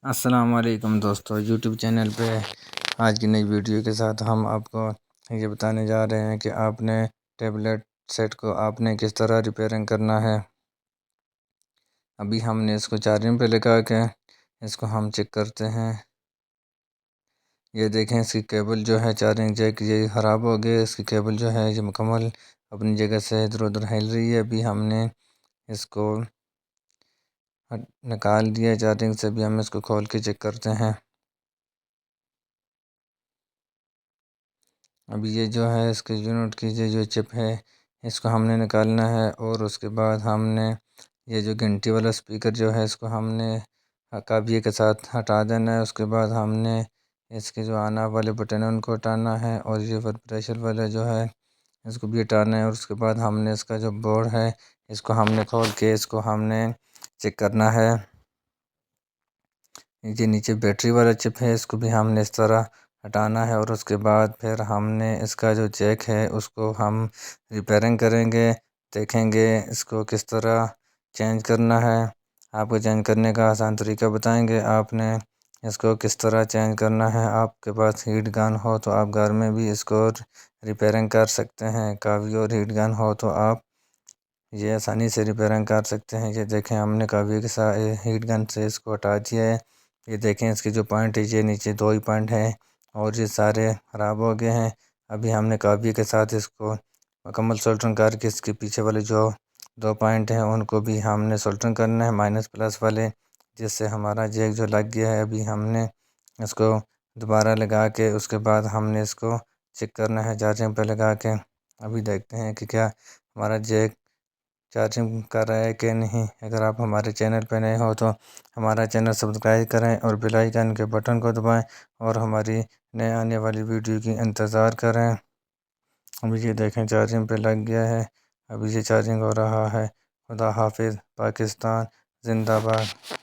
السلام علیکم دوستو، یوٹیوب چینل پہ آج کی نئی ویڈیو کے ساتھ ہم آپ کو یہ بتانے جا رہے ہیں کہ آپ نے ٹیبلیٹ سیٹ کو آپ نے کس طرح ریپیئرنگ کرنا ہے۔ ابھی ہم نے اس کو چارجنگ پہ لگا کے اس کو ہم چیک کرتے ہیں۔ یہ دیکھیں اس کی کیبل جو ہے چارجنگ جیک یہ خراب ہو گئی، اس کی کیبل جو ہے یہ مکمل اپنی جگہ سے ادھر ادھر ہل رہی ہے۔ ابھی ہم نے اس کو نکال دیا چارجنگ سے، بھی ہم اس کو کھول کے چیک کرتے ہیں۔ ابھی یہ جو ہے اس کے یونٹ کی جو چپ ہے اس کو ہم نے نکالنا ہے، اور اس کے بعد ہم نے یہ جو گھنٹی والا سپیکر جو ہے اس کو ہم نے کابیے کے ساتھ ہٹا دینا ہے۔ اس کے بعد ہم نے اس کے جو آن آف والے بٹن ہیں ان کو ہٹانا ہے، اور یہ پریشر والا جو ہے اس کو بھی ہٹانا ہے۔ اور اس کے بعد ہم نے اس کا جو بورڈ ہے اس کو ہم نے کھول کے اس کو ہم نے چیک کرنا ہے۔ یہ نیچے بیٹری والا چپ ہے، اس کو بھی ہم نے اس طرح ہٹانا ہے، اور اس کے بعد پھر ہم نے اس کا جو جیک ہے اس کو ہم ریپیئرنگ کریں گے، دیکھیں گے اس کو کس طرح چینج کرنا ہے۔ آپ کو چینج کرنے کا آسان طریقہ بتائیں گے، آپ نے اس کو کس طرح چینج کرنا ہے۔ آپ کے پاس ہیٹ گن ہو تو آپ گھر میں بھی اس کو ریپیئرنگ کر سکتے ہیں، کافی اور ہیٹ گن ہو تو آپ یہ آسانی سے ریپیئرنگ کر سکتے ہیں۔ یہ دیکھیں ہم نے کافی کے ساتھ ہیٹ گن سے اس کو ہٹا دیا ہے۔ یہ دیکھیں اس کے جو پوائنٹ ہے یہ نیچے 2 ہی پوائنٹ ہیں اور یہ سارے خراب ہو گئے ہیں۔ ابھی ہم نے کابی کے ساتھ اس کو مکمل سولڈرنگ کر کے اس کے پیچھے والے جو 2 پوائنٹ ہیں ان کو بھی ہم نے سولڈرنگ کرنا ہے، مائنس پلس والے، جس سے ہمارا جیک جو لگ گیا ہے۔ ابھی ہم نے اس کو دوبارہ لگا کے اس کے بعد ہم نے اس کو چیک کرنا ہے چارجنگ پہ لگا کے۔ ابھی دیکھتے ہیں کہ کیا ہمارا جیک چارجنگ کر رہا ہے کہ نہیں۔ اگر آپ ہمارے چینل پہ نئے ہو تو ہمارا چینل سبسکرائب کریں اور بیل آئیکن کے بٹن کو دبائیں، اور ہماری نئے آنے والی ویڈیو کی انتظار کریں۔ ابھی یہ دیکھیں چارجنگ پہ لگ گیا ہے، ابھی یہ چارجنگ ہو رہا ہے۔ خدا حافظ، پاکستان زندہ باد۔